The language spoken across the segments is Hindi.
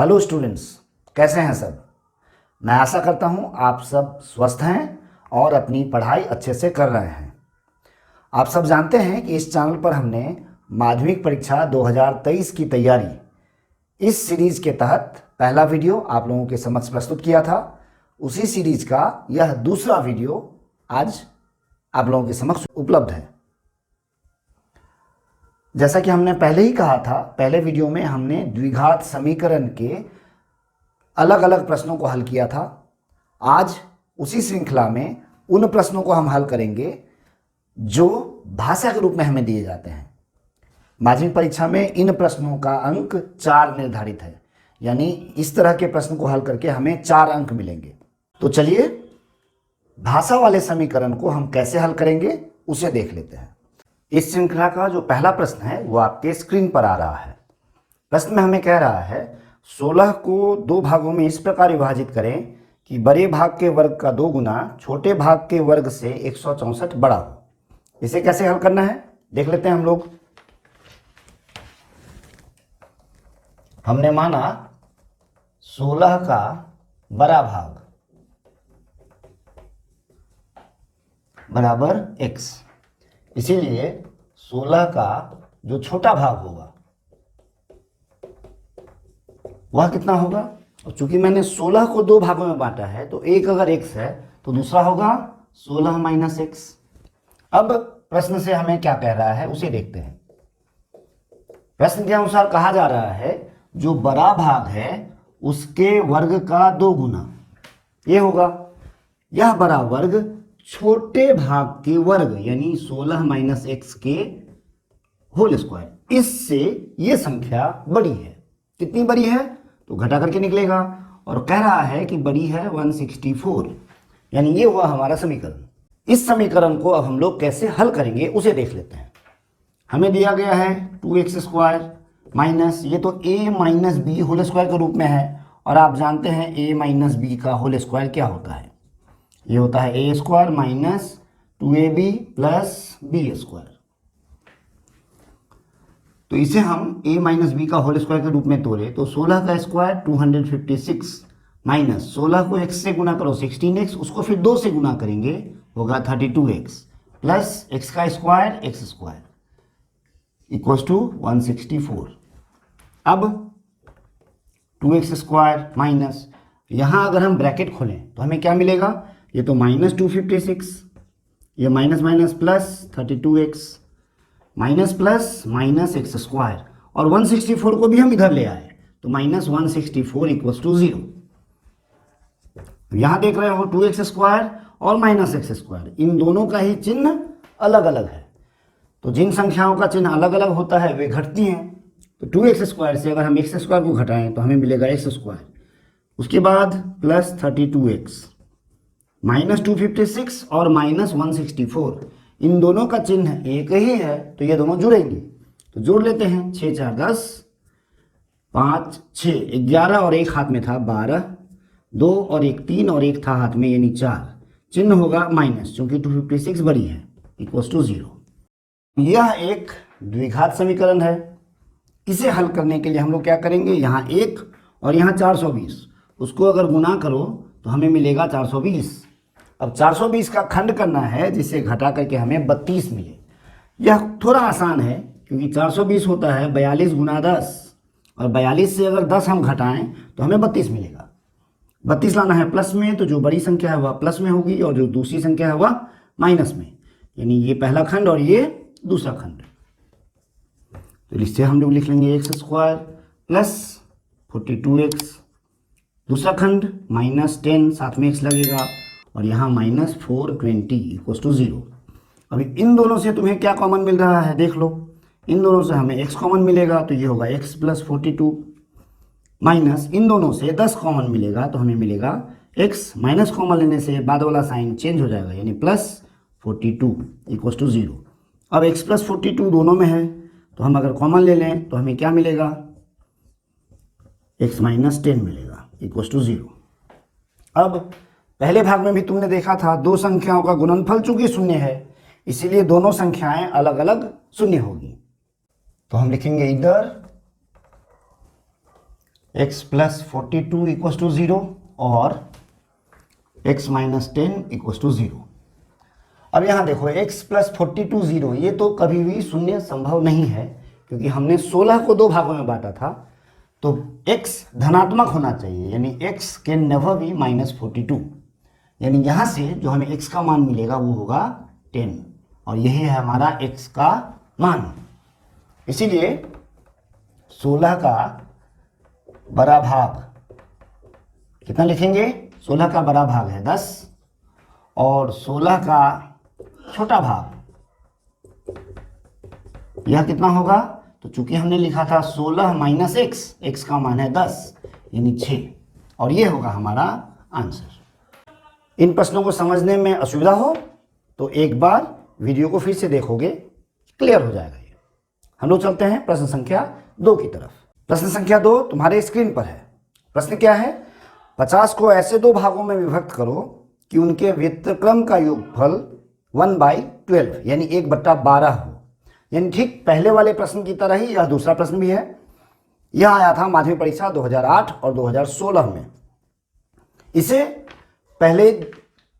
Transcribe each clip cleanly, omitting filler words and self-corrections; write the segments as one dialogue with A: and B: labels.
A: हेलो स्टूडेंट्स, कैसे हैं सब। मैं आशा करता हूं आप सब स्वस्थ हैं और अपनी पढ़ाई अच्छे से कर रहे हैं। आप सब जानते हैं कि इस चैनल पर हमने माध्यमिक परीक्षा 2023 की तैयारी इस सीरीज़ के तहत पहला वीडियो आप लोगों के समक्ष प्रस्तुत किया था। उसी सीरीज़ का यह दूसरा वीडियो आज आप लोगों के समक्ष उपलब्ध है। जैसा कि हमने पहले ही कहा था, पहले वीडियो में हमने द्विघात समीकरण के अलग अलग प्रश्नों को हल किया था। आज उसी श्रृंखला में उन प्रश्नों को हम हल करेंगे जो भाषा के रूप में हमें दिए जाते हैं। माध्यमिक परीक्षा में इन प्रश्नों का अंक 4 निर्धारित है, यानी इस तरह के प्रश्न को हल करके हमें 4 अंक मिलेंगे। तो चलिए भाषा वाले समीकरण को हम कैसे हल करेंगे उसे देख लेते हैं। इस श्रृंखला का जो पहला प्रश्न है वो आपके स्क्रीन पर आ रहा है। प्रश्न में हमें कह रहा है 16 को 2 भागों में इस प्रकार विभाजित करें कि बड़े भाग के वर्ग का 2 गुना छोटे भाग के वर्ग से 164 बड़ा हो। इसे कैसे हल करना है देख लेते हैं हम लोग। हमने माना 16 का बड़ा भाग बराबर x, इसीलिए 16 का जो छोटा भाग होगा वह कितना होगा। और चूंकि मैंने 16 को 2 भागों में बांटा है तो एक अगर x है तो दूसरा होगा 16 माइनस x। अब प्रश्न से हमें क्या कह रहा है उसे देखते हैं। प्रश्न के अनुसार कहा जा रहा है जो बड़ा भाग है उसके वर्ग का 2 गुना ये होगा। यह बड़ा वर्ग छोटे भाग के वर्ग यानी 16 माइनस एक्स के होल स्क्वायर, इससे ये संख्या बड़ी है। कितनी बड़ी है तो घटा करके निकलेगा और कह रहा है कि बड़ी है 164, यानी ये हुआ हमारा समीकरण। इस समीकरण को अब हम लोग कैसे हल करेंगे उसे देख लेते हैं। हमें दिया गया है 2x स्क्वायर माइनस ये तो a minus B whole square के रूप में है, और आप जानते हैं a माइनस बी का होल स्क्वायर क्या होता है। ये होता है a square minus 2ab plus B square. तो इसे हम a माइनस बी का होल स्क्वायर के रूप में तोड़े तो 16 का स्क्वायर 256 माइनस 16 को x से गुना करो 16x, उसको फिर 2 से गुना करेंगे होगा 32x प्लस x का square x square equals to 164। अब 2x स्क्वायर माइनस यहाँ अगर हम ब्रैकेट खोलें तो हमें क्या मिलेगा। ये तो माइनस 256, ये minus minus plus 32x minus plus minus X square, और 164 को भी हम इधर ले आए तो माइनस 164 इक्वल्स टू 0। यहाँ देख रहे हो 2x स्क्वायर और माइनस एक्स स्क्वायर, इन दोनों का ही चिन्ह अलग अलग है। तो जिन संख्याओं का चिन्ह अलग अलग होता है वे घटती हैं। तो 2x स्क्वायर से अगर हम x स्क्वायर को घटाएं तो हमें मिलेगा x स्क्वायर, उसके बाद प्लस 32x माइनस 256 और माइनस 164, इन दोनों का चिन्ह एक ही है तो ये दोनों जुड़ेंगे। तो जोड़ लेते हैं 6 4 10 5 6 11 और एक हाथ में था 12, 2 और एक 3 और एक था हाथ में यानी 4, चिन्ह होगा माइनस क्योंकि 256 बड़ी है इक्वल्स टू 0। यह एक द्विघात समीकरण है। इसे हल करने के लिए हम लोग क्या करेंगे, यहाँ 1 और यहाँ 420, उसको अगर गुना करो तो हमें मिलेगा 420। अब 420 का खंड करना है जिसे घटा करके हमें 32 मिले। यह थोड़ा आसान है क्योंकि 420 होता है 42 गुना 10, और 42 से अगर 10 हम घटाएं तो हमें 32 मिलेगा। 32 लाना है प्लस में तो जो बड़ी संख्या है वह प्लस में होगी और जो दूसरी संख्या है वह माइनस में, यानी ये पहला खंड और ये दूसरा खंड। तो इससे हम लोग लिख लेंगे एक्स स्क्वायर प्लस 42x, दूसरा खंड माइनस 10 साथ में x लगेगा और यहाँ माइनस 420 इक्वल्स टू 0। अभी इन दोनों से तुम्हें क्या कॉमन मिल रहा है देख लो। इन दोनों से हमें x कॉमन मिलेगा तो ये होगा x प्लस 42 माइनस इन दोनों से 10 कॉमन मिलेगा तो हमें मिलेगा x, माइनस कॉमन लेने से बाद वाला साइन चेंज हो जाएगा यानी प्लस 42 इक्वल्स टू 0। अब x प्लस 42 दोनों में है तो हम अगर कॉमन ले लें तो हमें क्या मिलेगा, x माइनस 10 मिलेगा इक्वल्स टू 0। अब पहले भाग में भी तुमने देखा था दो संख्याओं का गुणनफल चूंकि शून्य है इसीलिए दोनों संख्याएं अलग अलग शून्य होगी। तो हम लिखेंगे इधर x प्लस 42 इक्वस टू 0 और x माइनस 10 इक्वस टू 0। अब यहाँ देखो x प्लस 42 0, ये तो कभी भी शून्य संभव नहीं है क्योंकि हमने 16 को दो भागों में बांटा था, तो x धनात्मक होना चाहिए, यानी x can never be minus 42, यानी यहाँ से जो हमें x का मान मिलेगा वो होगा 10 और यही है हमारा x का मान। इसीलिए 16 का बड़ा भाग कितना लिखेंगे, 16 का बड़ा भाग है 10 और 16 का छोटा भाग यह कितना होगा, तो चूंकि हमने लिखा था 16 माइनस x का मान है 10 यानी 6 और ये होगा हमारा आंसर। इन प्रश्नों को समझने में असुविधा हो तो एक बार वीडियो को फिर से देखोगे, क्लियर हो जाएगा ये। हम लोग चलते हैं प्रश्न संख्या 2 की तरफ। प्रश्न संख्या 2 तुम्हारे स्क्रीन पर है। प्रश्न क्या है, 50 को ऐसे दो भागों में विभक्त करो कि उनके व्युत्क्रम का योगफल 1/12 यानी 1/12 हो। यानी ठीक पहले वाले प्रश्न की तरह ही यह दूसरा प्रश्न भी है। यह आया था माध्यमिक परीक्षा 2008 और 2016 में। इसे पहले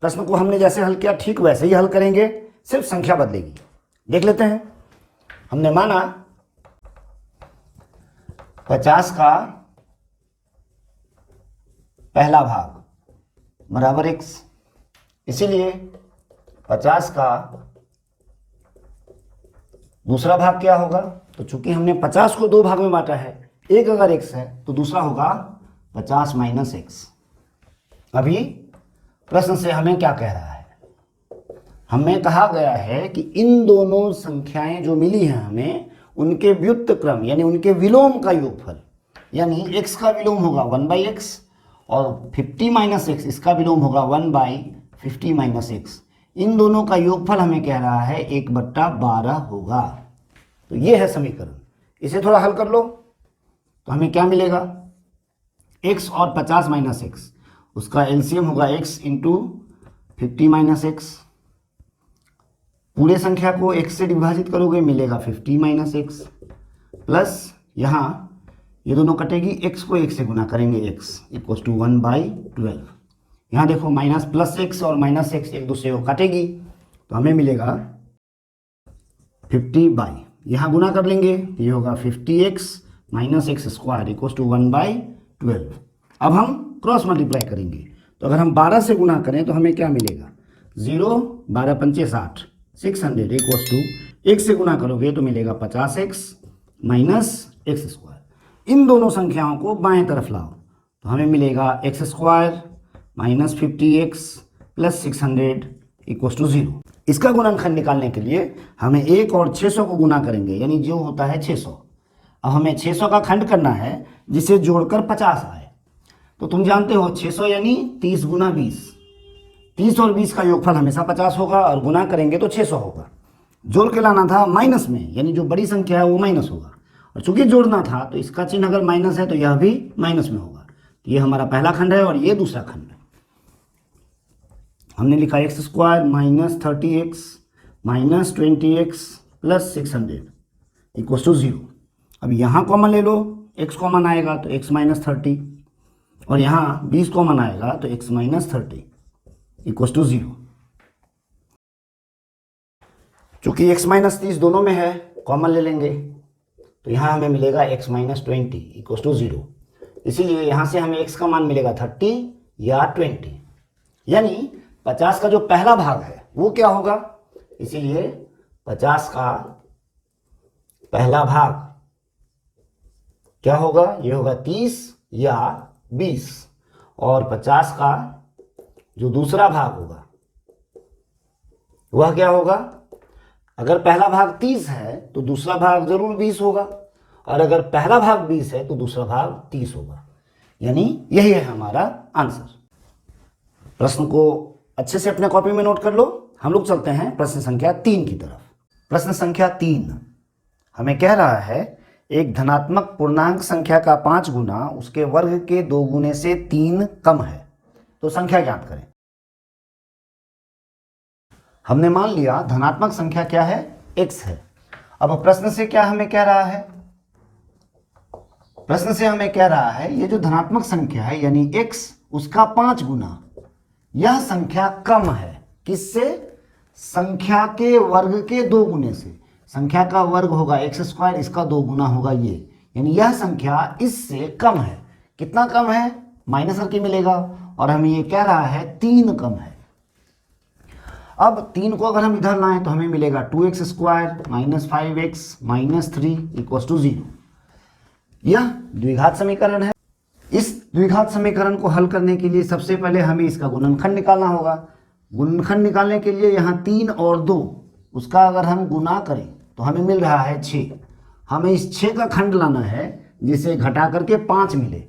A: प्रश्न को हमने जैसे हल किया ठीक वैसे ही हल करेंगे, सिर्फ संख्या बदलेगी। देख लेते हैं। हमने माना 50 का पहला भाग बराबर x, इसीलिए 50 का दूसरा भाग क्या होगा, तो चूंकि हमने 50 को दो भाग में बांटा है, एक अगर x है तो दूसरा होगा 50 माइनस x। अभी प्रश्न से हमें क्या कह रहा है, हमें कहा गया है कि इन दोनों संख्याएं जो मिली हैं हमें, उनके व्युत्क्रम यानी उनके विलोम का योगफल, यानी x का विलोम होगा 1/x और 50 माइनस x इसका विलोम होगा 1/50 माइनस x। इन दोनों का योगफल हमें कह रहा है 1/12 होगा। तो ये है समीकरण। इसे थोड़ा हल कर लो तो हमें क्या मिलेगा, x और 50 माइनस x, उसका एलसीएम होगा x इंटू 50 माइनस x। पूरे संख्या को x से विभाजित करोगे मिलेगा 50 माइनस x प्लस यहाँ ये दोनों कटेगी, x को 1 से गुना करेंगे x इक्वल्स टू 1/12। यहाँ देखो माइनस प्लस x और माइनस x एक दूसरे को काटेगी तो हमें मिलेगा 50 यहाँ गुना कर लेंगे तो ये होगा 50x minus X square equals to 1/12। अब हम क्रॉस मल्टीप्लाई करेंगे तो अगर हम 12 से गुना करें तो हमें क्या मिलेगा, 0 12 पंचे 60 600 इक्वल्स टू 1 से गुना करोगे तो मिलेगा 50x माइनस एक्स स्क्वायर। इन दोनों संख्याओं को बाएं तरफ लाओ तो हमें मिलेगा x square minus 50x plus 600 equals to 0। इसका गुणनखंड निकालने के लिए हमें 1 और 600 को गुना करेंगे, यानी जो होता है 600। अब हमें 600 का खंड करना है जिसे जोड़कर 50 आए। तो तुम जानते हो 600 यानी 30 गुना 20, 30 और 20 का योगफल हमेशा 50 होगा और गुना करेंगे तो 600 होगा। जोड़ के लाना था माइनस में, यानी जो बड़ी संख्या है वो माइनस होगा, और चूंकि जोड़ना था तो इसका चिन्ह अगर माइनस है तो यह भी माइनस में होगा। तो ये हमारा पहला खंड है और ये दूसरा खंड है। हमने लिखा X square minus 30x minus 20x plus 600 equals to 0। अब यहाँ कॉमन ले लो, x कॉमन आएगा तो x माइनस 30 और यहाँ 20 कॉमन आएगा तो x माइनस 30 इक्वल्स टू 0। चूंकि x माइनस 30 दोनों में है, कॉमन ले लेंगे तो यहाँ हमें मिलेगा x माइनस 20 इक्वल्स टू 0। इसीलिए यहाँ से हमें x का मान मिलेगा 30 या 20, यानी 50 का जो पहला भाग है वो क्या होगा, इसीलिए 50 का पहला भाग क्या होगा, ये होगा 30 या 20, और 50 का जो दूसरा भाग होगा वह क्या होगा, अगर पहला भाग 30 है तो दूसरा भाग जरूर 20 होगा, और अगर पहला भाग 20 है तो दूसरा भाग 30 होगा। यानी यही है हमारा आंसर। प्रश्न को अच्छे से अपने कॉपी में नोट कर लो। हम लोग चलते हैं प्रश्न संख्या 3 की तरफ। प्रश्न संख्या 3 हमें कह रहा है एक धनात्मक पूर्णांक संख्या का 5 गुना उसके वर्ग के 2 गुने से 3 कम है, तो संख्या ज्ञात करें। हमने मान लिया धनात्मक संख्या क्या है, x है। अब प्रश्न से क्या हमें कह रहा है, प्रश्न से हमें कह रहा है ये जो धनात्मक संख्या है यानी x उसका 5 गुना, यह संख्या कम है किससे? संख्या के वर्ग के 2 गुने से। संख्या का वर्ग होगा x², इसका 2 गुना होगा ये, यानी यह संख्या इससे कम है। कितना कम है? माइनस करके मिलेगा, और हमें ये कह रहा है 3 कम है। अब 3 को अगर हम इधर लाएं तो हमें मिलेगा 2x² - 5x - 3 = 0। यह द्विघात समीकरण है। इस द्विघात समीकरण को हल करने के लिए सबसे पहले हमें इसका गुणनखंड निकालना होगा। गुणनखंड निकालने के लिए यहाँ 3 और 2 उसका अगर हम गुना करें तो हमें मिल रहा है 6। हमें इस 6 का खंड लाना है जिसे घटा करके 5 मिले।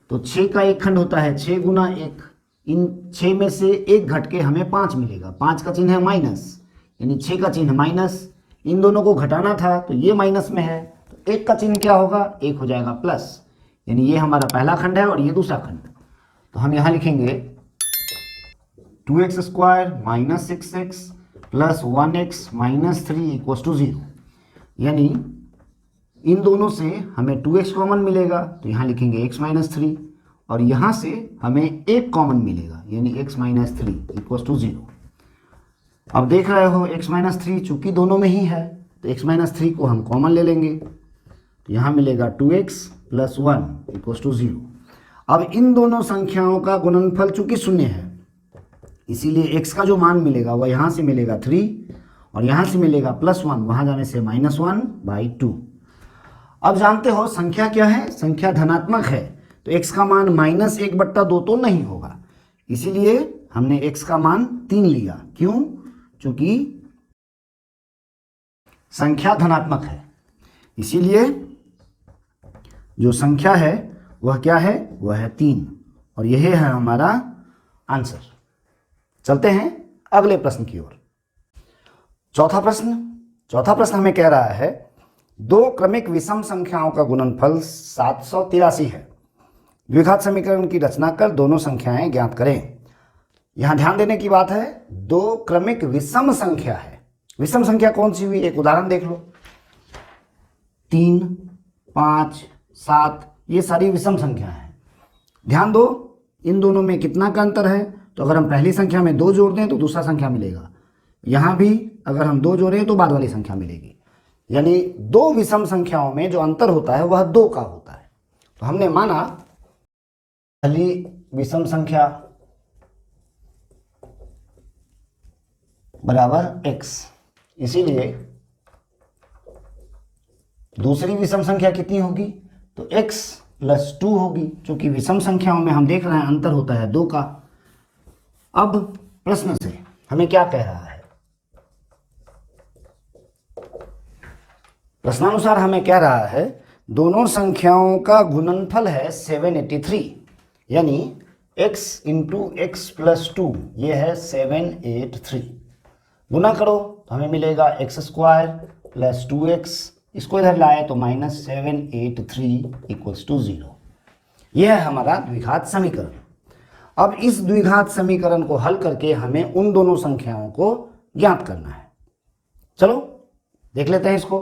A: तो 6 का एक खंड होता है 6 गुना 1, इन 6 में से 1 घट के हमें 5 मिलेगा। 5 का चिन्ह है माइनस, यानी 6 का चिन्ह माइनस। इन दोनों को घटाना था तो ये माइनस में है, तो 1 का चिन्ह क्या होगा? 1 हो जाएगा प्लस, यानी ये हमारा पहला खंड है और ये दूसरा खंड। तो हम यहाँ लिखेंगे 2x² - 6x + 1x - 3 = 0, यानी इन दोनों से हमें 2x कॉमन मिलेगा, तो यहाँ लिखेंगे x - 3, और यहाँ से हमें 1 कॉमन मिलेगा, यानी x - 3 = 0। अब देख रहे हो x - 3 चूंकि दोनों में ही है तो x - 3 को हम कॉमन ले लेंगे, तो यहाँ मिलेगा 2x + 1 = 0। अब इन दोनों संख्याओं का गुणनफल चूंकि शून्य है, इसीलिए x का जो मान मिलेगा वह यहाँ से मिलेगा 3 और यहाँ से मिलेगा +1, वहाँ जाने से -1/2। अब जानते हो संख्या क्या है? संख्या धनात्मक है, तो x का मान -1/2 तो नहीं होगा, इसीलिए हमने x का मान 3 लिया। क्यों? क्योंकि संख्या धनात्मक है, इसीलिए जो संख्या है वह क्या है? वह है 3, और यही है हमारा आंसर। चलते हैं अगले प्रश्न की ओर। चौथा प्रश्न हमें कह रहा है 2 क्रमिक विषम संख्याओं का गुणनफल 783 है। द्विघात समीकरण की रचना कर दोनों संख्याएं ज्ञात करें। यहां ध्यान देने की बात है 2 क्रमिक विषम संख्या है। विषम संख्या कौन सी हुई? एक उदाहरण देख लो, 3, 5, 7, ये सारी विषम संख्या है। ध्यान दो इन दोनों में कितना का अंतर है? तो अगर हम पहली संख्या में 2 जोड़ दें तो दूसरा संख्या मिलेगा, यहाँ भी अगर हम 2 जोड़ें तो बाद वाली संख्या मिलेगी, यानी 2 विषम संख्याओं में जो अंतर होता है वह 2 का होता है। तो हमने माना पहली विषम संख्या बराबर x, इसीलिए दूसरी विषम संख्या कितनी होगी? तो x + 2 होगी, क्योंकि विषम संख्याओं में हम देख रहे हैं अंतर होता है 2 का। अब प्रश्न से हमें क्या कह रहा है? प्रश्नानुसार हमें कह रहा है दोनों संख्याओं का गुणनफल है 783, यानी x × x + 2, ये है 783। गुना करो तो हमें मिलेगा x² + 2x, इसको इधर लाए तो -783 = 0। यह है हमारा द्विघात समीकरण। अब इस द्विघात समीकरण को हल करके हमें उन दोनों संख्याओं को ज्ञात करना है। चलो देख लेते हैं इसको।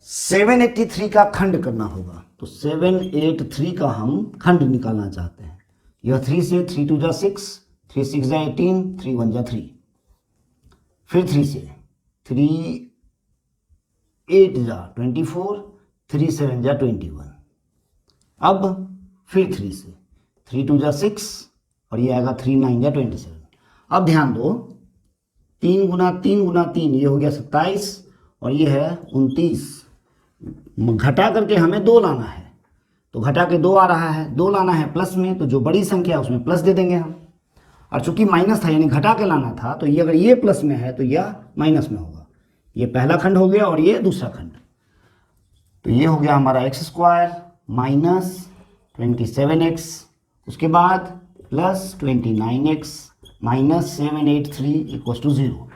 A: 783 का खंड करना होगा, तो 783 का हम खंड निकालना चाहते हैं। यह 3 से 3 × 2 = 6, 3 × 6 = 18, 3 × 1 = 3, फिर 3 से 3 × 8 = 24, 3 × 7 = 21। अब फिर 3 से 3 × 2 = 6 और ये आएगा 3 × 9 = 27। अब ध्यान दो 3 × 3 × 3 ये हो गया 27 और ये है 29। घटा करके हमें 2 लाना है, तो घटा के 2 आ रहा है, 2 लाना है प्लस में, तो जो बड़ी संख्या है उसमें प्लस दे देंगे हम। और चूंकि माइनस था यानी घटा के लाना था, तो ये अगर ये प्लस में है तो यह माइनस में होगा। ये पहला खंड हो गया और ये दूसरा खंड, तो ये हो गया हमारा x² - 27x, उसके बाद +29x -783 = 0।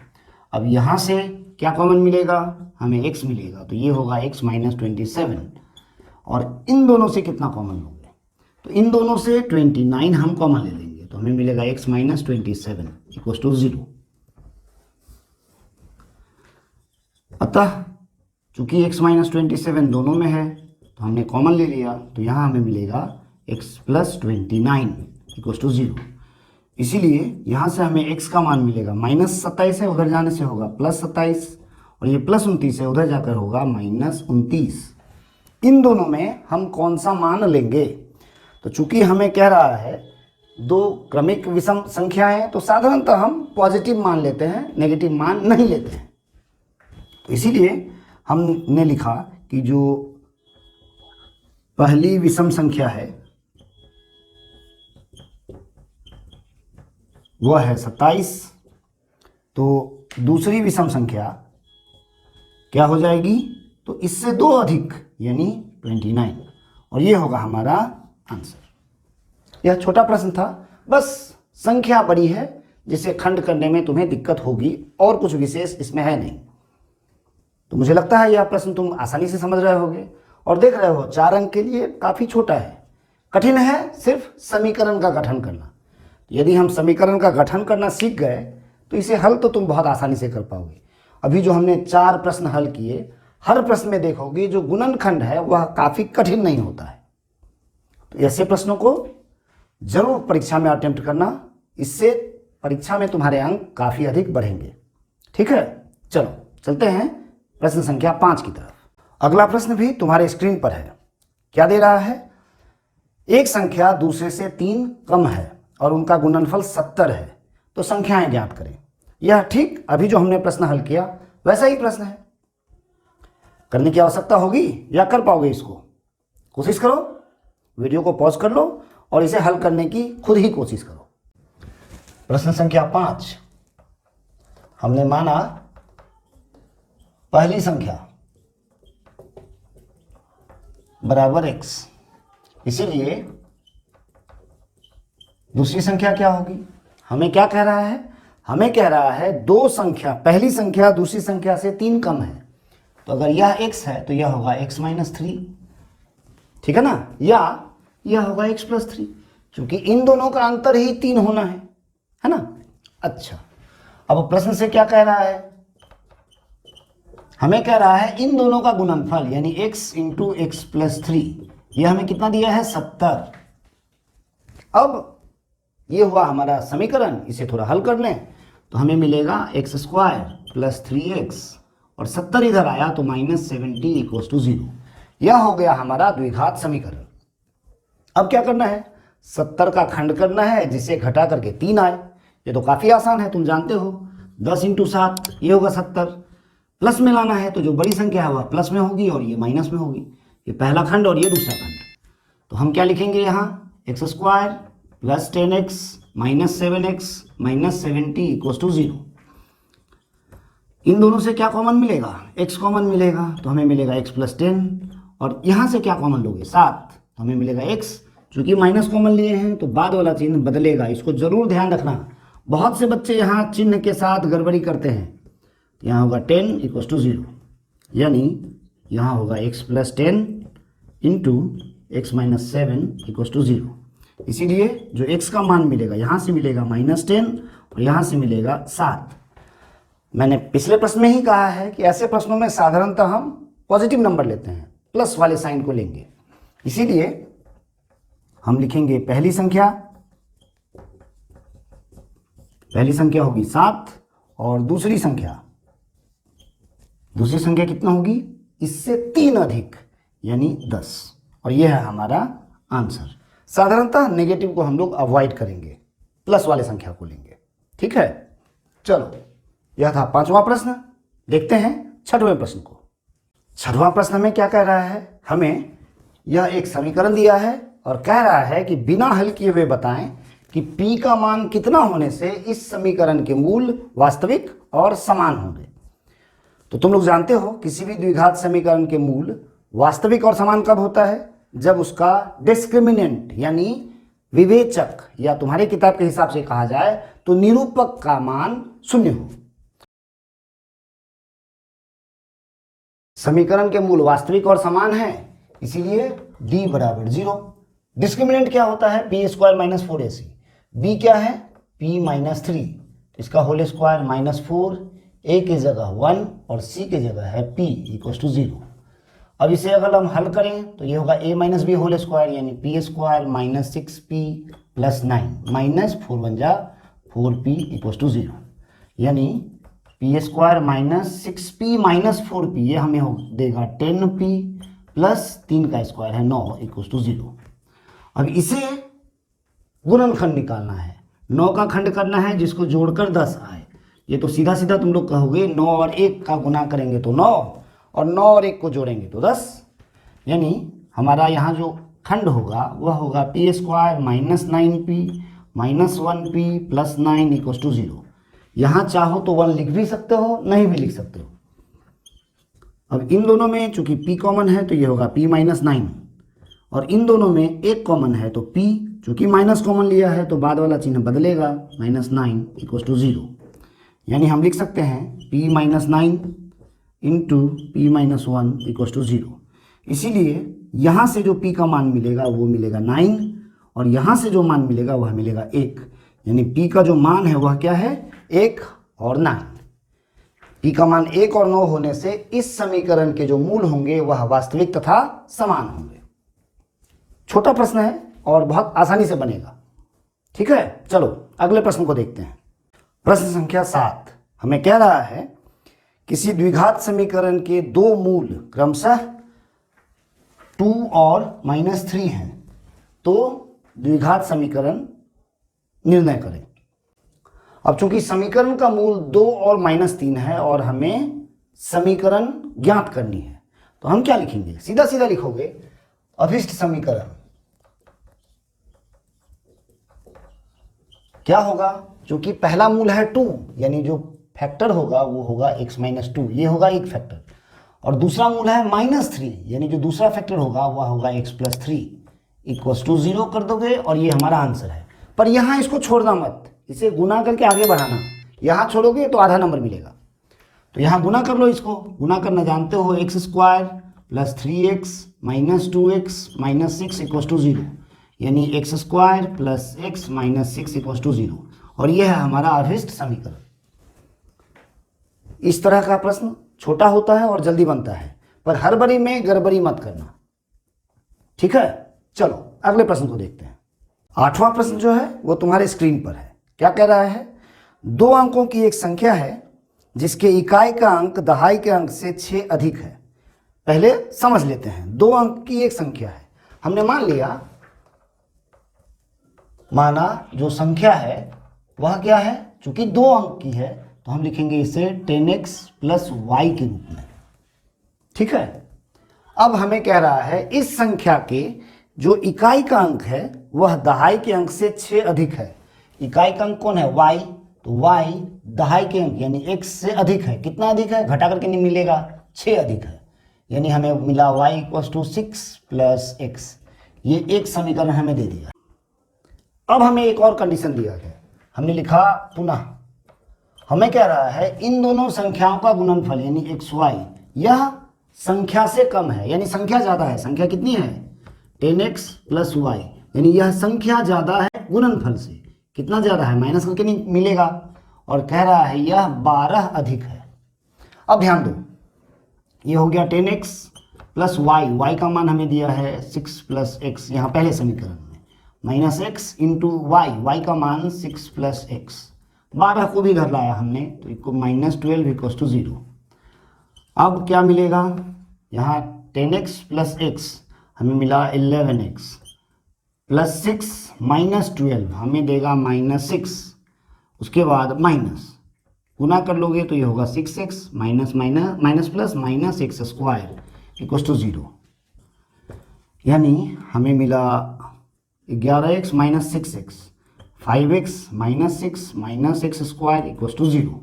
A: अब यहाँ से क्या कॉमन मिलेगा? हमें x मिलेगा, तो ये होगा x - 27। और इन दोनों से कितना कॉमन लोगे? तो इन दोनों से 29 हम कॉमन ले लेंगे, तो हमें मिलेगा x - 27 = 0। अतः चूंकि x - 27 दोनों में है तो हमने कॉमन ले लिया, तो यहाँ हमें मिलेगा x प्लस 29 इक्वल्स टू 0। इसीलिए यहाँ से हमें x का मान मिलेगा -27 है, उधर जाने से होगा +27, और ये +29 है, उधर जाकर होगा -29। इन दोनों में हम कौन सा मान लेंगे? तो चूंकि हमें कह रहा है दो क्रमिक विषम संख्याएं, तो साधारणतः हम पॉजिटिव मान लेते हैं, नेगेटिव मान नहीं लेते हैं। तो इसीलिए हमने लिखा कि जो पहली विषम संख्या है वह है 27, तो दूसरी विषम संख्या क्या हो जाएगी? तो इससे 2 अधिक यानी 29, और ये होगा हमारा आंसर। यह छोटा प्रश्न था, बस संख्या बड़ी है जिसे खंड करने में तुम्हें दिक्कत होगी, और कुछ विशेष इसमें है नहीं। तो मुझे लगता है यह प्रश्न तुम आसानी से समझ रहे होगे, और देख रहे हो 4 अंक के लिए काफ़ी छोटा है। कठिन है सिर्फ समीकरण का गठन करना। यदि हम समीकरण का गठन करना सीख गए तो इसे हल तो तुम बहुत आसानी से कर पाओगे। अभी जो हमने 4 प्रश्न हल किए, हर प्रश्न में देखोगे जो गुणनखंड है वह काफ़ी कठिन नहीं होता है। तो ऐसे प्रश्नों को जरूर परीक्षा में अटेम्प्ट करना, इससे परीक्षा में तुम्हारे अंक काफ़ी अधिक बढ़ेंगे। ठीक है, चलो चलते हैं प्रश्न संख्या 5 की तरफ। अगला प्रश्न भी तुम्हारे स्क्रीन पर है। क्या दे रहा है? एक संख्या दूसरे से 3 कम है और उनका गुणनफल 70 है, तो संख्याएं ज्ञात करें। यह ठीक अभी जो हमने प्रश्न हल किया वैसा ही प्रश्न है। करने की आवश्यकता होगी या कर पाओगे इसको? कोशिश करो, वीडियो को पॉज कर लो और इसे हल करने की खुद ही कोशिश करो। प्रश्न संख्या 5, हमने माना पहली संख्या बराबर x, इसीलिए दूसरी संख्या क्या होगी? हमें क्या कह रहा है? हमें कह रहा है दो संख्या, पहली संख्या दूसरी संख्या से 3 कम है, तो अगर यह x है तो यह होगा x - 3, ठीक है ना, या यह होगा x + 3, क्योंकि इन दोनों का अंतर ही 3 होना है ना। अच्छा, अब प्रश्न से क्या कह रहा है? हमें कह रहा है इन दोनों का गुणनफल यानी x × x + 3, यह हमें कितना दिया है? 70। अब ये हुआ हमारा समीकरण, इसे थोड़ा हल कर लें तो हमें मिलेगा x² + 3x, और 70 इधर आया तो -70 = 0। यह हो गया हमारा द्विघात समीकरण। अब क्या करना है? 70 का खंड करना है जिसे घटा करके 3 आए। ये तो काफ़ी आसान है, तुम जानते हो, 10 × 7 ये होगा 70। प्लस में लाना है तो जो बड़ी संख्या है वह प्लस में होगी और ये माइनस में होगी। ये पहला खंड और ये दूसरा खंड। तो हम क्या लिखेंगे यहाँ? x² + 10x - 7x - 70 = 0। इन दोनों से क्या कॉमन मिलेगा? x कॉमन मिलेगा, तो हमें मिलेगा x + 10, और यहाँ से क्या कॉमन लोगे? 7, तो हमें मिलेगा x। चूंकि माइनस कॉमन लिए हैं तो बाद वाला चिन्ह बदलेगा, इसको जरूर ध्यान रखना। बहुत से बच्चे यहाँ चिन्ह के साथ गड़बड़ी करते हैं। यहाँ होगा 10 = 0, यानी यहाँ होगा x + 10 × x - 7 = 0। इसीलिए जो x का मान मिलेगा यहाँ से मिलेगा -10 और यहाँ से मिलेगा 7। मैंने पिछले प्रश्न में ही कहा है कि ऐसे प्रश्नों में साधारणतः हम पॉजिटिव नंबर लेते हैं, प्लस वाले साइन को लेंगे। इसीलिए हम लिखेंगे पहली संख्या होगी 7, और दूसरी संख्या कितना होगी? इससे 3 अधिक यानी 10, और यह है हमारा आंसर। साधारणतः नेगेटिव को हम लोग अवॉइड करेंगे, प्लस वाले संख्या को लेंगे। ठीक है, चलो यह था 5वां प्रश्न। देखते हैं 6वें प्रश्न को। 6वां प्रश्न हमें क्या कह रहा है? हमें यह एक समीकरण दिया है और कह रहा है कि बिना हल किए हुए बताएं कि p का मान कितना होने से इस समीकरण के मूल वास्तविक और समान होंगे। तो तुम लोग जानते हो किसी भी द्विघात समीकरण के मूल वास्तविक और समान कब होता है? जब उसका डिस्क्रिमिनेंट यानी विवेचक, या तुम्हारी किताब के हिसाब से कहा जाए तो निरूपक का मान 0 हो। समीकरण के मूल वास्तविक और समान है, इसीलिए d = 0। डिस्क्रिमिनेंट क्या होता है? p² - 4ac। b क्या है? p - 3, इसका होल स्क्वायर -4, a की जगह 1 और c की जगह है p = 0। अब इसे अगर हम हल करें तो ये होगा a minus B whole square यानी P square minus 6p plus 9 माइनस 4 1 जा 4p इक्वल टू 0, यानी P square minus 6p minus 4p ये हमें हो देगा 10p प्लस 3 का स्क्वायर है 9 इक्वल टू 0। अब इसे गुणनखंड निकालना है, 9 का खंड करना है जिसको जोड़कर 10 आए। ये तो सीधा सीधा तुम लोग कहोगे 9 और 1 का गुना करेंगे तो 9 और 9 और 1 को जोड़ेंगे तो 10, यानी हमारा यहाँ जो खंड होगा वह होगा P square minus 9p minus 1p plus 9 equal to 0। यहाँ चाहो तो 1 लिख भी सकते हो, नहीं भी लिख सकते हो। अब इन दोनों में चूंकि p कॉमन है तो ये होगा p माइनस 9, और इन दोनों में 1 कॉमन है तो p चूंकि माइनस कॉमन लिया है तो बाद वाला चिन्ह बदलेगा माइनस 9 इक्वल टू 0, यानी हम लिख सकते हैं p minus 9 into P minus 1 equal to 0। इसीलिए यहाँ से जो p का मान मिलेगा वो मिलेगा 9 और यहाँ से जो मान मिलेगा वह मिलेगा 1, यानी p का जो मान है वह क्या है 1 और 9। p का मान 1 और 9 होने से इस समीकरण के जो मूल होंगे वह वास्तविक तथा समान होंगे। छोटा प्रश्न है और बहुत आसानी से बनेगा, ठीक है। चलो अगले प्रश्न को देखते हैं। प्रश्न संख्या 7 हमें कह रहा है किसी द्विघात समीकरण के दो मूल क्रमशः 2 और -3 हैं, तो द्विघात समीकरण निर्णय करें। अब चूंकि समीकरण का मूल 2 और -3 है और हमें समीकरण ज्ञात करनी है, तो हम क्या लिखेंगे, सीधा सीधा लिखोगे अभिष्ट समीकरण क्या होगा, क्योंकि पहला मूल है 2 यानी जो फैक्टर होगा वो होगा x-2, ये होगा एक फैक्टर, और दूसरा मूल है -3 यानी जो दूसरा फैक्टर होगा वह होगा x+3 इक्वल्स टू 0 कर दोगे और ये हमारा आंसर है। पर यहाँ इसको छोड़ना मत, इसे गुना करके आगे बढ़ाना, यहाँ छोड़ोगे तो आधा नंबर मिलेगा। तो यहाँ गुना कर लो, इसको गुना करना जानते हो, x² plus 3x minus 2x minus 6 equals to 0, यानी x² plus x minus 6 equals to 0, और यह है हमारा अभिष्ट समीकरण। इस तरह का प्रश्न छोटा होता है और जल्दी बनता है, पर हड़बड़ी में गड़बड़ी मत करना, ठीक है। चलो अगले प्रश्न को देखते हैं। 8वां प्रश्न जो है वो तुम्हारे स्क्रीन पर है। क्या कह रहा है, 2 अंकों की एक संख्या है जिसके इकाई का अंक दहाई के अंक से 6 अधिक है। पहले समझ लेते हैं, 2 अंक की एक संख्या है, हमने मान लिया, माना जो संख्या है वह क्या है, चूंकि 2 अंक की है तो हम लिखेंगे इसे 10x प्लस y के रूप में, ठीक है। अब हमें कह रहा है इस संख्या के जो इकाई का अंक है वह दहाई के अंक से 6 अधिक है। इकाई का अंक कौन है, y, तो y दहाई के अंक यानी x से अधिक है। कितना अधिक है, घटा करके नहीं मिलेगा, 6 अधिक है, यानी हमें मिला y equals to 6 plus x। ये एक समीकरण हमें दे दिया। अब हमें एक और कंडीशन दिया गया, हमने लिखा पुनः, हमें कह रहा है इन दोनों संख्याओं का गुणनफल यानी xy यह संख्या से कम है, यानी संख्या ज्यादा है। संख्या कितनी है, 10x प्लस y, यानी यह संख्या ज्यादा है गुणनफल से। कितना ज्यादा है, माइनस करके नहीं मिलेगा, और कह रहा है यह 12 अधिक है। अब ध्यान दो, ये हो गया 10x प्लस y का मान हमें दिया है 6 प्लस x, यहाँ पहले समीकरण में माइनस x इंटू y का मान 6 प्लस x, 12 को भी घर लाया हमने तो इसको -12 इक्वल्स टू 0। अब क्या मिलेगा, यहाँ 10x प्लस x हमें मिला 11x प्लस 6 माइनस 12 हमें देगा -6, उसके बाद माइनस गुना कर लोगे तो ये होगा 6x minus minus plus minus x² equals to 0, यानी हमें मिला 11x minus 6x 5x minus 6 minus x² equals to 0।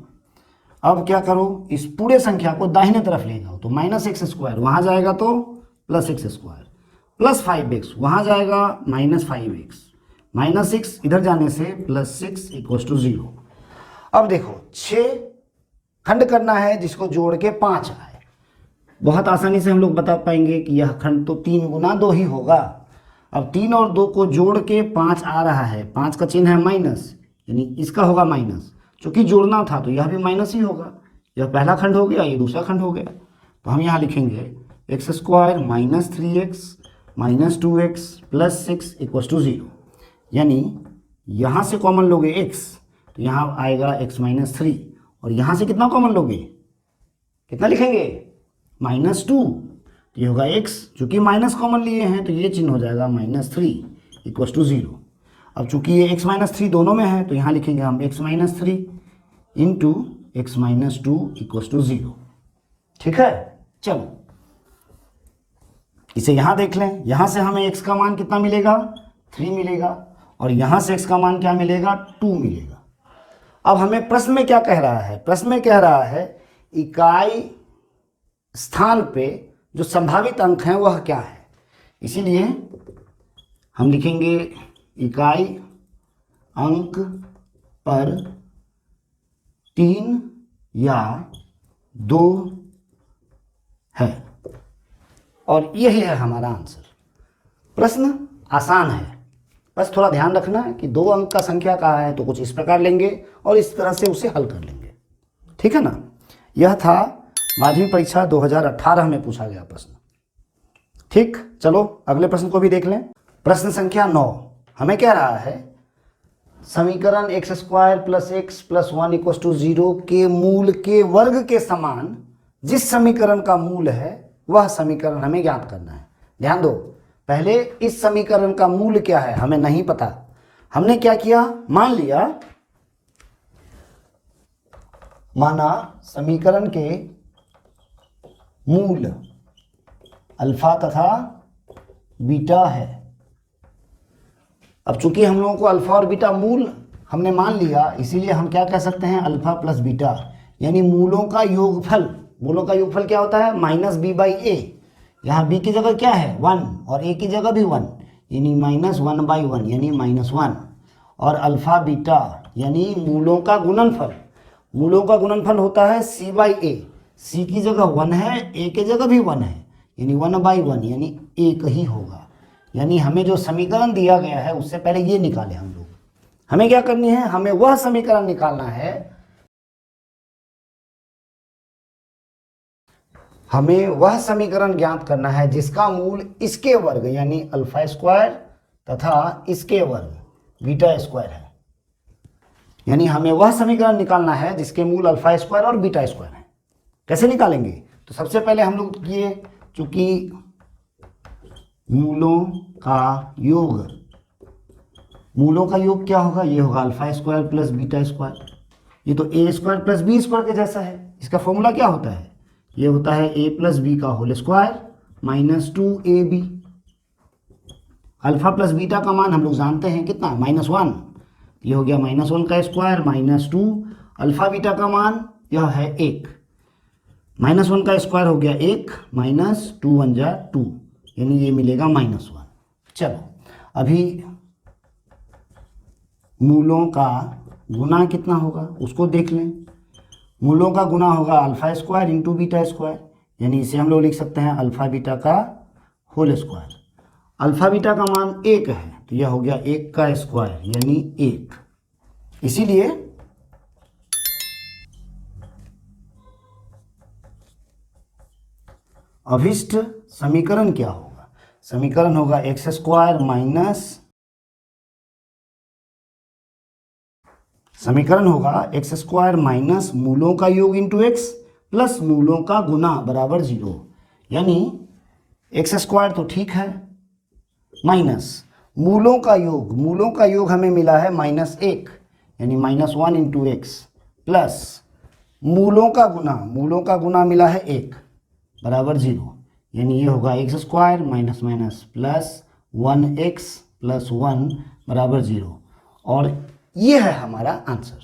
A: अब क्या करो, इस पूरे संख्या को दाहिने तरफ ले जाओ, तो माइनस x² वहाँ जाएगा तो प्लस x² प्लस 5x वहाँ जाएगा माइनस 5x माइनस 6 इधर जाने से प्लस 6 इक्वल्स टू 0। अब देखो 6 खंड करना है जिसको जोड़ के 5 आए, बहुत आसानी से हम लोग बता पाएंगे कि यह खंड तो 3 गुना 2 ही होगा। अब 3 और 2 को जोड़ के 5 आ रहा है, 5 का चिन्ह है माइनस, यानी इसका होगा माइनस, चूंकि जोड़ना था तो यह भी माइनस ही होगा। यह पहला खंड हो गया, ये दूसरा खंड हो गया, तो हम यहाँ लिखेंगे X square minus 3x minus 2x plus 6 equals to 0। यानी यहाँ से कॉमन लोगे x तो यहाँ आएगा x माइनस 3, और यहाँ से कितना कॉमन लोगे, कितना लिखेंगे -2, तो ये होगा x, चूँकि माइनस कॉमन लिए हैं तो ये चिन्ह हो जाएगा -3 इक्वल्स टू 0। अब चूँकि ये x माइनस 3 दोनों में है तो यहाँ लिखेंगे हम x minus 3 into X minus 2 equals to 0। ठीक है, चलो इसे यहाँ देख लें। यहाँ से हमें x का मान कितना मिलेगा, 3 मिलेगा, और यहाँ से x का मान क्या मिलेगा, 2 मिलेगा। अब हमें प्रश्न में क्या कह रहा है, प्रश्न में कह रहा है इकाई स्थान पे जो संभावित अंक हैं वह क्या है। इसीलिए हम लिखेंगे इकाई अंक पर 3 या 2 है, और यही है हमारा आंसर। प्रश्न आसान है, बस थोड़ा ध्यान रखना है कि 2 अंक का संख्या कहा है तो कुछ इस प्रकार लेंगे और इस तरह से उसे हल कर लेंगे। ठीक है ना। यह था माध्यमिक परीक्षा 2018 में पूछा गया प्रश्न। ठीक, चलो अगले प्रश्न को भी देख लें। प्रश्न संख्या 9 हमें कह रहा है समीकरण X square plus X plus 1 equals to 0 के मूल के वर्ग के समान जिस समीकरण का मूल है वह समीकरण हमें ज्ञात करना है। ध्यान दो, पहले इस समीकरण का मूल क्या है हमें नहीं पता। हमने क्या किया, मान लिया, माना समीकरण के मूल अल्फा तथा बीटा है। अब चूंकि हम लोगों को अल्फा और बीटा मूल हमने मान लिया, इसीलिए हम क्या कह सकते हैं, अल्फा प्लस बीटा, यानी मूलों का योगफल। मूलों का योगफल क्या होता है, -b/a। यहाँ b की जगह क्या है 1 और a की जगह भी 1, यानी -1/1 यानी -1। और अल्फा बीटा यानी मूलों का गुणनफल। मूलों का गुणनफल होता है c/a। c की जगह 1 है, a की जगह भी 1 है, यानी 1/1 यानी 1 ही होगा। यानी हमें जो समीकरण दिया गया है उससे पहले ये निकाले हम लोग। हमें क्या करनी है, हमें वह समीकरण निकालना है, हमें वह समीकरण ज्ञात करना है जिसका मूल इसके वर्ग यानी अल्फा स्क्वायर तथा इसके वर्ग बीटा स्क्वायर है। यानी हमें वह समीकरण निकालना है जिसके मूल अल्फा स्क्वायर और बीटा स्क्वायर है। कैसे निकालेंगे, तो सबसे पहले हम लोग ये, चूंकि मूलों का योग, मूलों का योग क्या होगा, ये होगा alpha square plus beta square. ये तो ए स्क्वायर प्लस बी स्क्वायर के जैसा है। इसका फॉर्मूला क्या होता है, ये होता है a प्लस बी का whole square -2ab। Alpha plus beta का मान हम लोग जानते हैं कितना, -1। ये हो गया -1 का स्क्वायर -2। अल्फा बीटा का मान यह है 1। -1 का स्क्वायर हो गया 1, -2 1 जा 2, यानी ये मिलेगा -1। चलो अभी मूलों का गुना कितना होगा उसको देख लें। मूलों का गुना होगा alpha square into beta square, यानी इसे हम लोग लिख सकते हैं अल्फा बीटा का होल स्क्वायर। अल्फा बीटा का मान 1 है तो यह हो गया 1 का स्क्वायर यानी 1। इसीलिए अभिष्ट समीकरण क्या होगा, समीकरण होगा एक्स स्क्वायर माइनस, समीकरण होगा एक्स स्क्वायर माइनस मूलों का योग इंटू एक्स प्लस मूलों का गुना बराबर 0। यानी एक्स स्क्वायर तो ठीक है, माइनस मूलों का योग, मूलों का योग हमें मिला है -1 यानी -1 इंटू एक्स प्लस मूलों का गुना, मूलों का गुना मिला है 1 बराबर 0, यानी ये होगा x square minus minus plus 1x plus 1 बराबर 0। और ये है हमारा आंसर।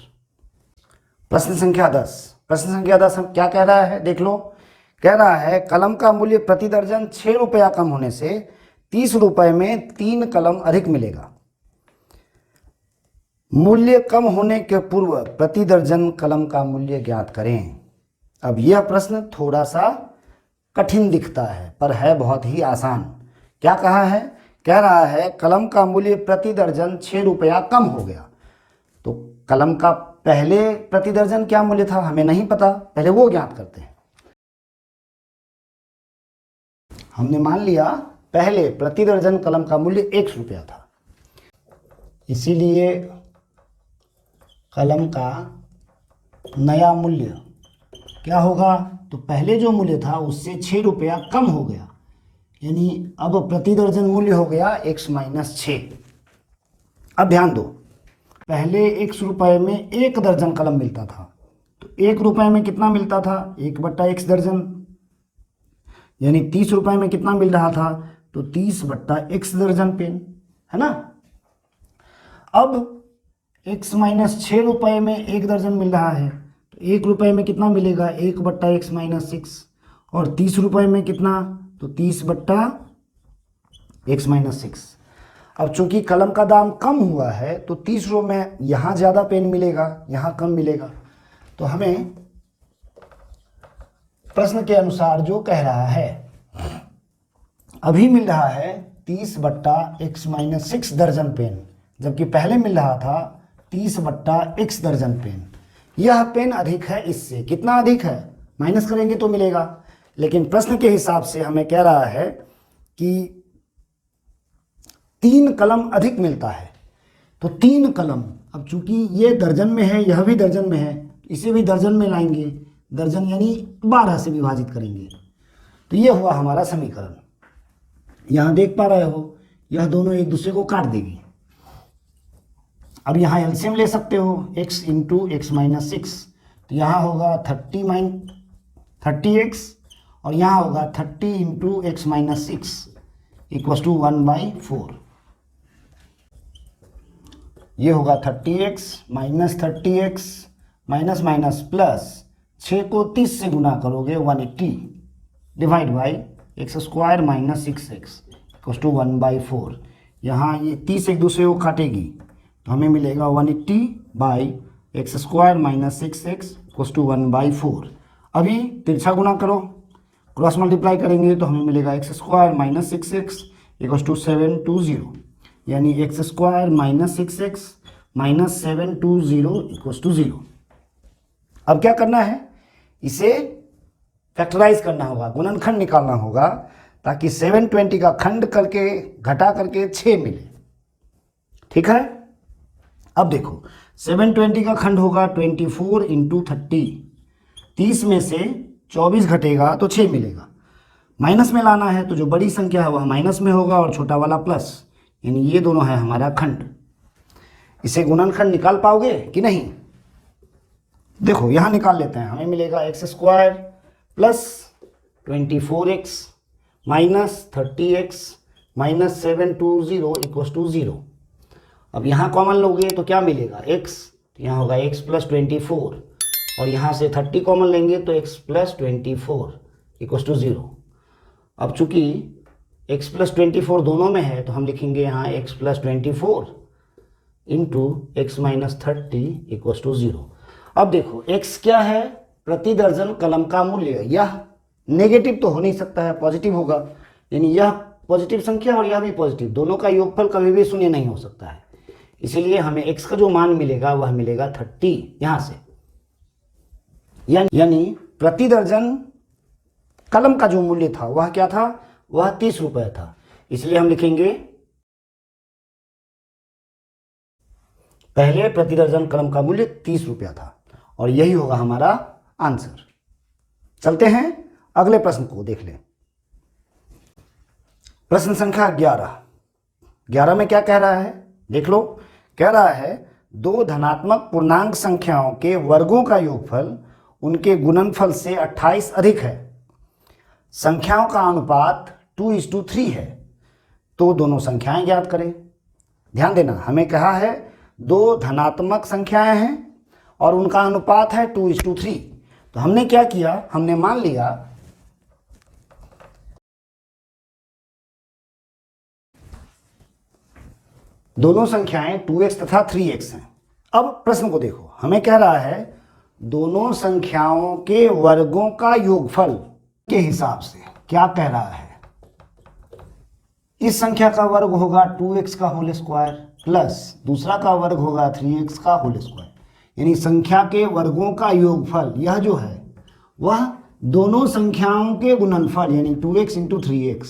A: प्रश्न संख्या 10। प्रश्न संख्या 10 हम क्या कह रहा है देख लो। कह रहा है कलम का मूल्य प्रति दर्जन 6 रुपया कम होने से 30 रुपये में 3 कलम अधिक मिलेगा। मूल्य कम होने के पूर्व प्रति दर्जन कलम का मूल्य ज्ञात करें। अब यह प्रश्न थोड़ा सा कठिन दिखता है पर है बहुत ही आसान। क्या कहा है, कह रहा है कलम का मूल्य प्रति दर्जन 6 रुपया कम हो गया। तो कलम का पहले प्रति दर्जन क्या मूल्य था हमें नहीं पता, पहले वो ज्ञात करते हैं। हमने मान लिया पहले प्रति दर्जन कलम का मूल्य 1 रुपया था, इसीलिए कलम का नया मूल्य क्या होगा, तो पहले जो मूल्य था उससे 6 रुपया कम हो गया, यानी अब प्रति दर्जन मूल्य हो गया x माइनस 6। अब ध्यान दो, पहले 1 रुपये में 1 दर्जन कलम मिलता था, तो 1 रुपये में कितना मिलता था, 1/x दर्जन, यानी 30 रुपये में कितना मिल रहा था, तो 30/x दर्जन पेन, है ना। अब x माइनस 6 रुपये में 1 दर्जन मिल रहा है, तो 1 रुपये में कितना मिलेगा, 1/x माइनस 6, और 30 रुपये में कितना, तो 30/x माइनस 6। अब चूंकि कलम का दाम कम हुआ है तो 30 रुपये में यहाँ ज़्यादा पेन मिलेगा, यहाँ कम मिलेगा, तो हमें प्रश्न के अनुसार जो कह रहा है, अभी मिल रहा है 30/x माइनस 6 दर्जन पेन, जबकि पहले मिल रहा था 30/x दर्जन पेन। यह पेन अधिक है इससे, कितना अधिक है, माइनस करेंगे तो मिलेगा, लेकिन प्रश्न के हिसाब से हमें कह रहा है कि 3 कलम अधिक मिलता है, तो 3 कलम, अब चूंकि ये दर्जन में है, यह भी दर्जन में है, इसे भी दर्जन में लाएंगे, दर्जन यानी 12 से विभाजित करेंगे, तो ये हुआ हमारा समीकरण। यहाँ देख पा रहे हो, यह दोनों एक दूसरे को काट देगी। अब यहाँ एलसीएम ले सकते हो, x इंटू एक्स माइनस 6, तो यहाँ होगा 30x, और यहाँ होगा 30 into X minus 6 equals to 1/4। ये होगा 30x minus 30x minus minus plus 6 को 30 से गुना करोगे 180 divide by x² minus 6x equals to 1/4। यहाँ ये 30 एक दूसरे को काटेगी, तो हमें मिलेगा 180 by x² minus 6x equals to 1/4। अभी तिरछा गुना करो, क्रॉस मल्टीप्लाई करेंगे तो हमें मिलेगा x² minus 6x equals to 720, यानी x² minus 6x minus 720 equals to 0। अब क्या करना है, इसे फैक्टराइज करना होगा, गुणनखंड निकालना होगा, ताकि 720 का खंड करके घटा करके 6 मिले। ठीक है, अब देखो 720 का खंड होगा 24 इंटू 30, 30 में से 24 घटेगा तो 6 मिलेगा। माइनस में लाना है तो जो बड़ी संख्या है वह माइनस में होगा और छोटा वाला प्लस, यानी ये दोनों है हमारा खंड। इसे गुणनखंड निकाल पाओगे कि नहीं, देखो यहाँ निकाल लेते हैं। हमें मिलेगा x² plus 24x minus 30x minus 720 equals to 0। अब यहाँ कॉमन लोगे तो क्या मिलेगा, x, तो यहाँ होगा x प्लस 24, और यहाँ से 30 कॉमन लेंगे तो x प्लस 24 इक्वस टू 0। अब चूंकि x प्लस 24 दोनों में है तो हम लिखेंगे यहाँ x plus 24 into X minus 30 equals to 0। अब देखो x क्या है, प्रति दर्जन कलम का मूल्य। यह नेगेटिव तो हो नहीं सकता है, पॉजिटिव होगा, यानी यह पॉजिटिव संख्या और यह भी पॉजिटिव, दोनों का योगफल कभी भी शून्य नहीं हो सकता है। इसीलिए हमें x का जो मान मिलेगा वह मिलेगा 30 यहाँ से, यानी प्रति दर्जन कलम का जो मूल्य था वह क्या था, वह 30 रुपये था। इसलिए हम लिखेंगे पहले प्रति दर्जन कलम का मूल्य 30 रुपया था, और यही होगा हमारा आंसर। चलते हैं अगले प्रश्न को देख लें। प्रश्न संख्या 11 में क्या कह रहा है, देख लो। कह रहा है 2 धनात्मक पूर्णांक संख्याओं के वर्गों का योगफल उनके गुणनफल से 28 अधिक है। संख्याओं का अनुपात 2:3 है, तो दोनों संख्याएं ज्ञात करें। ध्यान देना, हमें कहा है 2 धनात्मक संख्याएं हैं और उनका अनुपात है 2:3। तो हमने क्या किया, हमने मान लिया दोनों संख्याएं 2x तथा 3x हैं। अब प्रश्न को देखो, हमें कह रहा है दोनों संख्याओं के वर्गों का योगफल के हिसाब से क्या कह रहा है, इस संख्या का वर्ग होगा 2x का होल स्क्वायर प्लस दूसरा का वर्ग होगा 3x का होल स्क्वायर, यानी संख्या के वर्गों का योगफल यह जो है वह दोनों संख्याओं के गुणनफल यानी 2x इंटू 3x,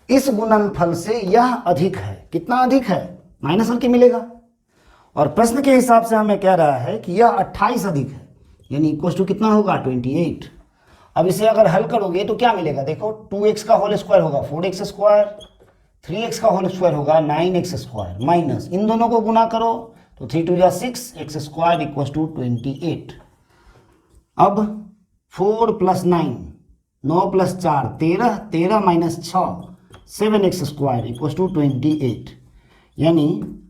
A: इस गुणनफल से यह अधिक है। कितना अधिक है? माइनस करके मिलेगा। और प्रश्न के हिसाब से हमें कह रहा है कि यह 28 अधिक है, यानी इक्वल टू कितना होगा? 28। अब इसे अगर हल करोगे तो क्या मिलेगा? देखो 2x का होल स्क्वायर होगा 4x स्क्वायर, 3x का होल स्क्वायर होगा 9x स्क्वायर, माइनस इन दोनों को गुना करो तो 3 2 6, x स्क्वायर इक्वल टू 28। अब 4 plus 9, 9 plus 4 13, 13 minus 6 7x square equal to 28, यानी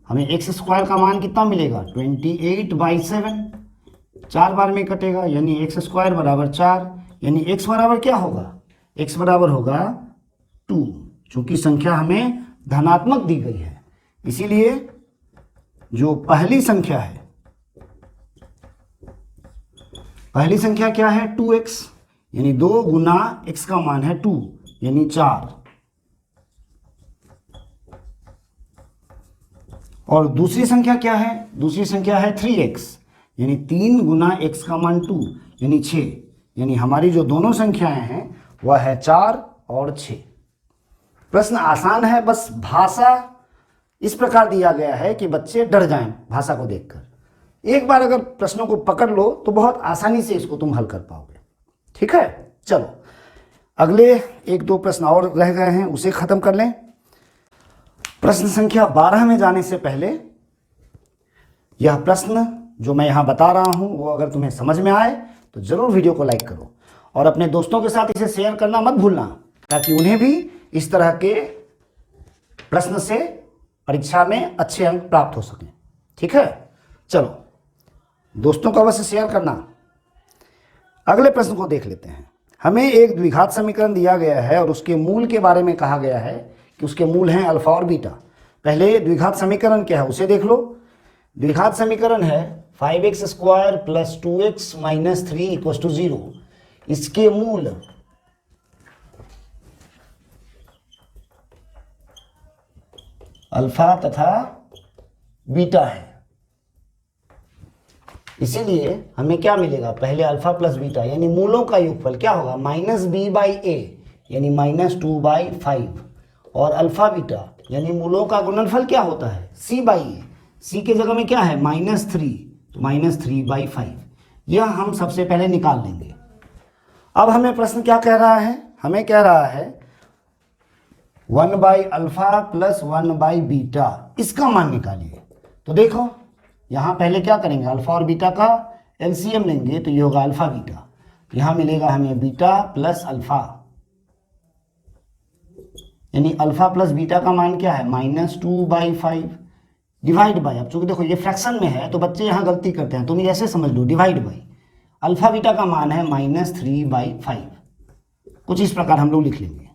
A: हमें x स्क्वायर का मान कितना मिलेगा? 28/7, 4 बार में कटेगा, यानी x स्क्वायर बराबर 4, यानी x बराबर क्या होगा? x बराबर होगा 2, चूंकि संख्या हमें धनात्मक दी गई है, इसीलिए जो पहली संख्या है, पहली संख्या क्या है? 2x, यानी 2 गुना x का मान है 2, यानी 4। और दूसरी संख्या क्या है? दूसरी संख्या है 3x, यानी 3 गुना x का मान 2, यानी 6। यानी हमारी जो दोनों संख्याएं हैं वह है 4 और 6। प्रश्न आसान है, बस भाषा इस प्रकार दिया गया है कि बच्चे डर जाएं भाषा को देखकर। एक बार अगर प्रश्नों को पकड़ लो तो बहुत आसानी से इसको तुम हल कर पाओगे। ठीक है, चलो अगले 1-2 प्रश्न और रह गए हैं, उसे खत्म कर लें। प्रश्न संख्या 12 में जाने से पहले यह प्रश्न जो मैं यहाँ बता रहा हूँ वो अगर तुम्हें समझ में आए तो जरूर वीडियो को लाइक करो और अपने दोस्तों के साथ इसे शेयर करना मत भूलना, ताकि उन्हें भी इस तरह के प्रश्न से परीक्षा में अच्छे अंक प्राप्त हो सकें। ठीक है, चलो दोस्तों को अवश्य शेयर करना। अगले प्रश्न को देख लेते हैं। हमें एक द्विघात समीकरण दिया गया है और उसके मूल के बारे में कहा गया है कि उसके मूल हैं अल्फा और बीटा। पहले द्विघात समीकरण क्या है उसे देख लो। द्विघात समीकरण है 5x square plus 2x minus 3 equal to 0। इसके मूल अल्फा तथा बीटा है, इसीलिए हमें क्या मिलेगा? पहले अल्फा प्लस बीटा यानी मूलों का योगफल क्या होगा? माइनस बी बाई ए यानी माइनस 2/5, और अल्फा बीटा यानी मूलों का गुणनफल क्या होता है? सी बाई ए। सी के जगह में क्या है? -3, तो -3/5। यह हम सबसे पहले निकाल लेंगे। अब हमें प्रश्न क्या कह रहा है? हमें कह रहा है 1/अल्फा प्लस 1/बीटा, इसका मान निकालिए। तो देखो यहाँ पहले क्या करेंगे? अल्फा और बीटा का एलसीएम लेंगे, तो ये होगा अल्फा बीटा। यहाँ मिलेगा हमें बीटा प्लस अल्फा, यानी अल्फा प्लस बीटा का मान क्या है? -2/5 डिवाइड बाय। अब चूंकि देखो ये फ्रैक्शन में है तो बच्चे यहाँ गलती करते हैं, तुम ऐसे समझ लो, डिवाइड बाय। अल्फा बीटा का मान है -3/5, कुछ इस प्रकार हम लोग लिख लेंगे।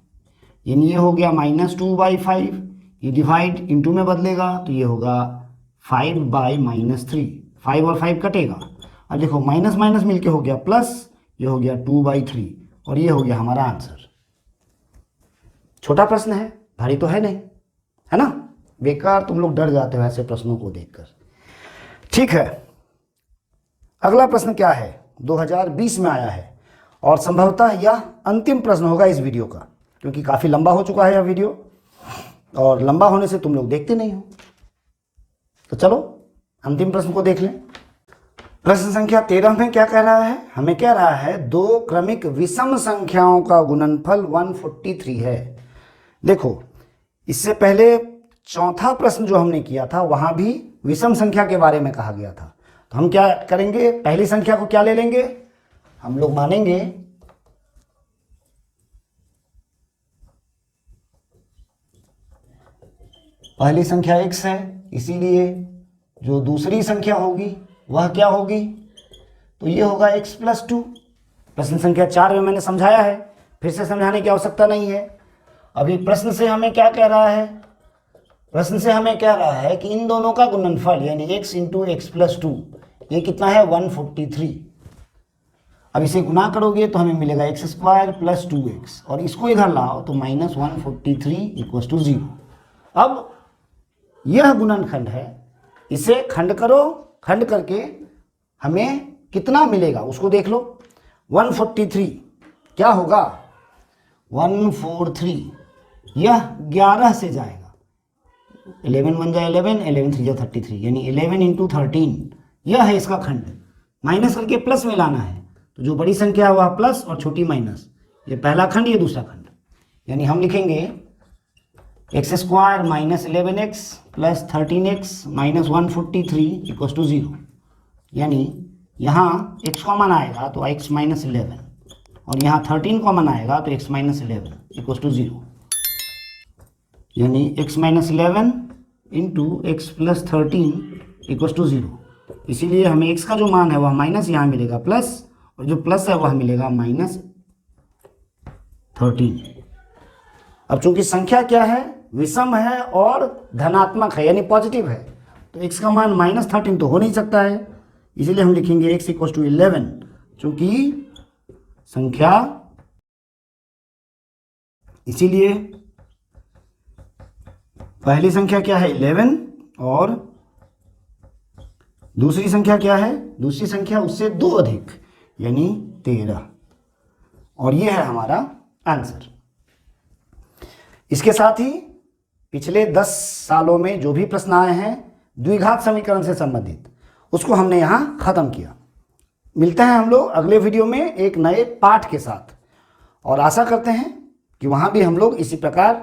A: यानी ये हो गया -2/5, ये डिवाइड इंटू में बदलेगा तो ये होगा 5/-3, 5 और 5 कटेगा। अब देखो माइनस माइनस मिलके हो गया प्लस, ये हो गया 2/3, और ये हो गया हमारा आंसर। छोटा प्रश्न है, भारी तो है नहीं, है ना? बेकार तुम लोग डर जाते हो ऐसे प्रश्नों को देखकर। ठीक है, अगला प्रश्न क्या है? 2020 में आया है और संभवतः यह अंतिम प्रश्न होगा इस वीडियो का, क्योंकि काफ़ी लंबा हो चुका है यह वीडियो और लंबा होने से तुम लोग देखते नहीं हो। तो चलो अंतिम प्रश्न को देख लें। प्रश्न संख्या 13 में क्या कह रहा है? हमें कह रहा है 2 क्रमिक विषम संख्याओं का गुणनफल 143 है। देखो इससे पहले चौथा प्रश्न जो हमने किया था वहां भी विषम संख्या के बारे में कहा गया था। तो हम क्या करेंगे? पहली संख्या को क्या ले लेंगे? हम लोग मानेंगे पहली संख्या x है, इसीलिए जो दूसरी संख्या होगी वह क्या होगी? तो ये होगा x + 2। प्रश्न संख्या 4 में मैंने समझाया है, फिर से समझाने की आवश्यकता नहीं है। अभी प्रश्न से हमें क्या कह रहा है? प्रश्न से हमें कह रहा है कि इन दोनों का गुणनफल यानी x × x + 2 ये कितना है? 143। अब इसे गुना करोगे तो हमें मिलेगा x² + 2x, और इसको इधर लाओ तो -143 = 0। अब यह गुणनखंड है, इसे खंड करो, खंड करके हमें कितना मिलेगा उसको देख लो। 143 क्या होगा, 143 यह 11 से जाएगा, 11 1 जा 11, 11 3 जा 33, यानी 11 इंटू 13 यह है इसका खंड। माइनस करके प्लस में लाना है, तो जो बड़ी संख्या है वह प्लस और छोटी माइनस, ये पहला खंड ये दूसरा खंड, यानी हम लिखेंगे X square minus 11x plus 13x minus 143 equal to 0, यानी यहाँ x कॉमन आएगा तो x माइनस 11 और यहाँ 13 कॉमन आएगा तो x माइनस 11 इक्वल टू 0, यानी x minus 11 into X plus 13 equal to 0। इसीलिए हमें x का जो मान है वह माइनस यहाँ मिलेगा प्लस, और जो प्लस है वह मिलेगा माइनस 13। अब चूंकि संख्या क्या है, विषम है और धनात्मक है यानी पॉजिटिव है, तो x का मान माइनस 13 तो हो नहीं सकता है, इसीलिए हम लिखेंगे x इक्वल टू 11, चूंकि संख्या, इसीलिए पहली संख्या क्या है 11 और दूसरी संख्या क्या है, दूसरी संख्या उससे 2 अधिक यानी 13, और यह है हमारा आंसर। इसके साथ ही पिछले 10 सालों में जो भी प्रश्न आए हैं द्विघात समीकरण से संबंधित, उसको हमने यहां खत्म किया। मिलते हैं हम लोग अगले वीडियो में एक नए पाठ के साथ, और आशा करते हैं कि वहां भी हम लोग इसी प्रकार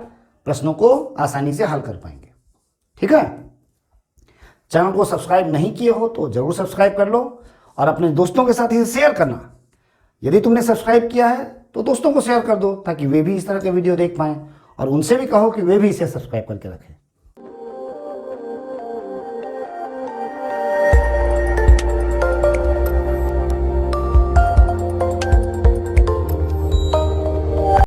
A: प्रश्नों को आसानी से हल कर पाएंगे। ठीक है, चैनल को सब्सक्राइब नहीं किए हो तो जरूर सब्सक्राइब कर लो, और अपने दोस्तों के साथ इसे शेयर करना। यदि तुमने सब्सक्राइब किया है तो दोस्तों को शेयर कर दो, ताकि वे भी इस तरह के वीडियो देख पाएं, और उनसे भी कहो कि वे भी इसे सब्सक्राइब करके रखें।